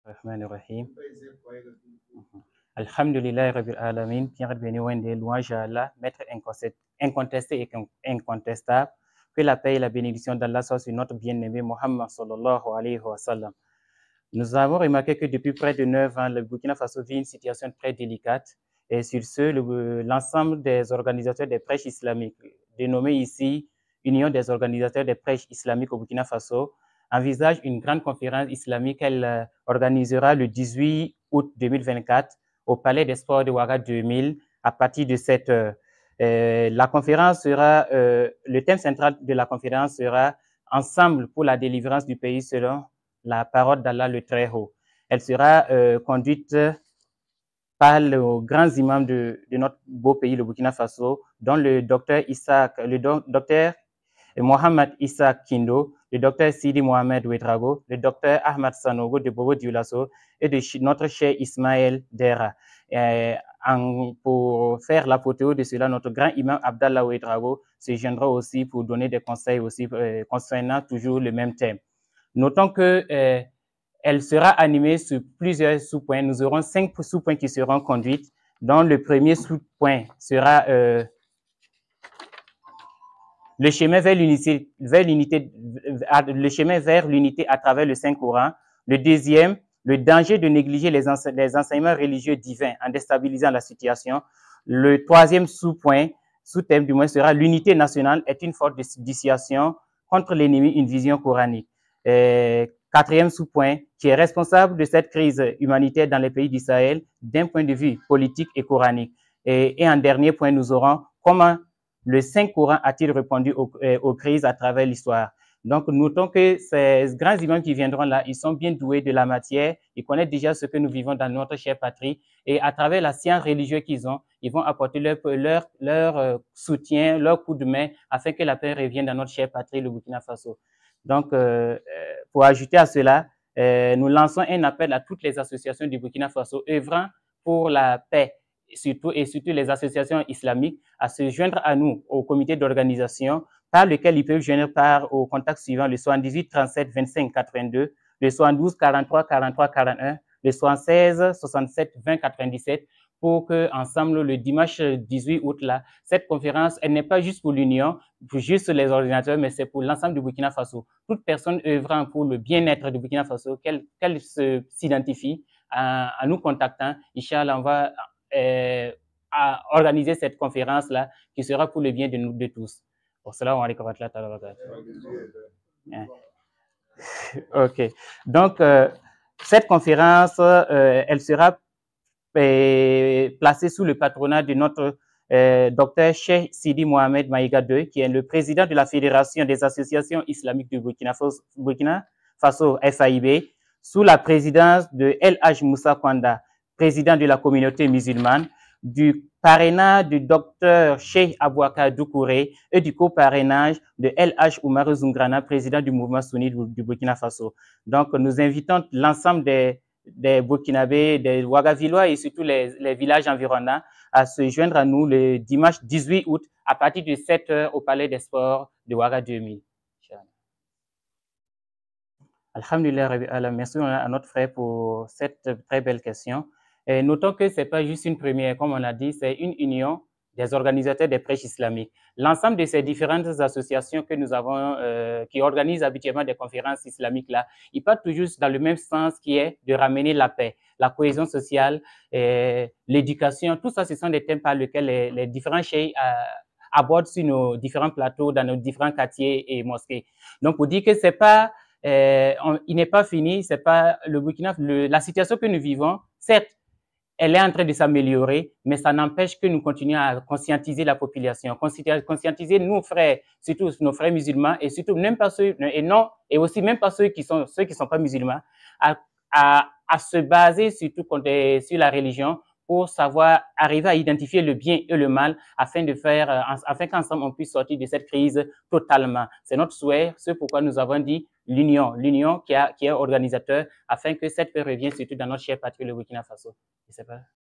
Rahman Rahim. Alhamdulillah Rabbil Alamin, Pierre béni Wende, louange à Allah, maître incontesté et incontestable, que la paix et la bénédiction d'Allah soient sur notre bien-aimé Mohammed sallallahu alayhi wa sallam. Nous avons remarqué que depuis près de 9 ans, le Burkina Faso vit une situation très délicate. Et sur ce, l'ensemble des organisateurs des prêches islamiques, dénommés ici Union des organisateurs des prêches islamiques au Burkina Faso, envisage une grande conférence islamique qu'elle organisera le 18 août 2024 au Palais des Sports de Ouaga 2000 à partir de 7 heures. La conférence sera, le thème central de la conférence sera « Ensemble pour la délivrance du pays selon la parole d'Allah le Très-Haut ». Elle sera conduite par les grands imams de notre beau pays, le Burkina Faso, dont le docteur Mohamed Issa Kindo, le docteur Sidi Mohamed Ouedraogo, le docteur Ahmad Sanogo de Bobo Dioulasso et de notre cher Ismaël Dera. Pour faire l'apothéose de cela, notre grand imam Abdallah Ouedraogo se joindra aussi pour donner des conseils aussi concernant toujours le même thème. Notons que elle sera animée sur plusieurs sous-points. Nous aurons 5 sous-points qui seront conduits, dont le premier sous-point sera le chemin vers l'unité à travers le Saint-Coran. Le deuxième, le danger de négliger les enseignements religieux divins en déstabilisant la situation. Le troisième sous-thème du moins sera l'unité nationale est une forte dissuasion contre l'ennemi, une vision coranique. Quatrième sous-point, qui est responsable de cette crise humanitaire dans les pays d'Israël d'un point de vue politique et coranique. Et en dernier point, nous aurons comment le Saint-Coran a-t-il répondu aux crises à travers l'histoire. Donc, notons que ces grands imams qui viendront là, ils sont bien doués de la matière, ils connaissent déjà ce que nous vivons dans notre chère patrie, et à travers la science religieuse qu'ils ont, ils vont apporter leur soutien, leur coup de main, afin que la paix revienne dans notre chère patrie, le Burkina Faso. Donc, pour ajouter à cela, nous lançons un appel à toutes les associations du Burkina Faso œuvrant pour la paix, et surtout les associations islamiques, à se joindre à nous au comité d'organisation par lequel ils peuvent joindre au contact suivant le 78 37 25 82, le 72 43 43 41, le 76 67 20 97, pour que ensemble le dimanche 18 août là, cette conférence, elle n'est pas juste pour l'Union, juste les ordinateurs, mais c'est pour l'ensemble du Burkina Faso. Toute personne œuvrant pour le bien-être du Burkina Faso, qu'elle s'identifie en nous contactant, Inch'Allah, on va à organiser cette conférence-là qui sera pour le bien de nous de tous. Assalamu alaikum wa rahmatullahi wa barakatuh. Ok. Donc, cette conférence, elle sera placée sous le patronat de notre docteur Cheikh Sidi Mohamed Maïga II, qui est le président de la Fédération des associations islamiques du Burkina Faso FAIB, sous la présidence de El Haj Moussa Kwanda, président de la communauté musulmane, du parrainage du docteur Cheikh Abouaka Doukouré et du co-parrainage de El Haj Oumar Zungrana, président du mouvement sunnite du Burkina Faso. Donc, nous invitons l'ensemble des Burkinabés, des Ouagavillois et surtout les villages environnants à se joindre à nous le dimanche 18 août à partir de 7 heures au Palais des Sports de Ouaga 2000. Alhamdulillah, merci à notre frère pour cette très belle question. Et notons que ce n'est pas juste une première, comme on l'a dit, c'est une union des organisateurs des prêches islamiques. L'ensemble de ces différentes associations que nous avons, qui organisent habituellement des conférences islamiques là, ils partent toujours dans le même sens qui est de ramener la paix, la cohésion sociale, l'éducation. Tout ça, ce sont des thèmes par lesquels les différents cheikhs abordent sur nos différents plateaux, dans nos différents quartiers et mosquées. Donc, pour dire que c'est pas, il n'est pas fini, c'est pas le Burkina, la situation que nous vivons, certes, elle est en train de s'améliorer, mais ça n'empêche que nous continuons à conscientiser la population, conscientiser nos frères, surtout nos frères musulmans, et surtout même pas ceux, et aussi même pas ceux qui sont pas musulmans, à se baser surtout sur la religion pour savoir arriver à identifier le bien et le mal afin qu'ensemble on puisse sortir de cette crise totalement. C'est notre souhait, c'est pourquoi nous avons dit l'union qui est organisateur afin que cette paix revienne surtout dans notre chère patrie, le Burkina Faso. Je sais pas.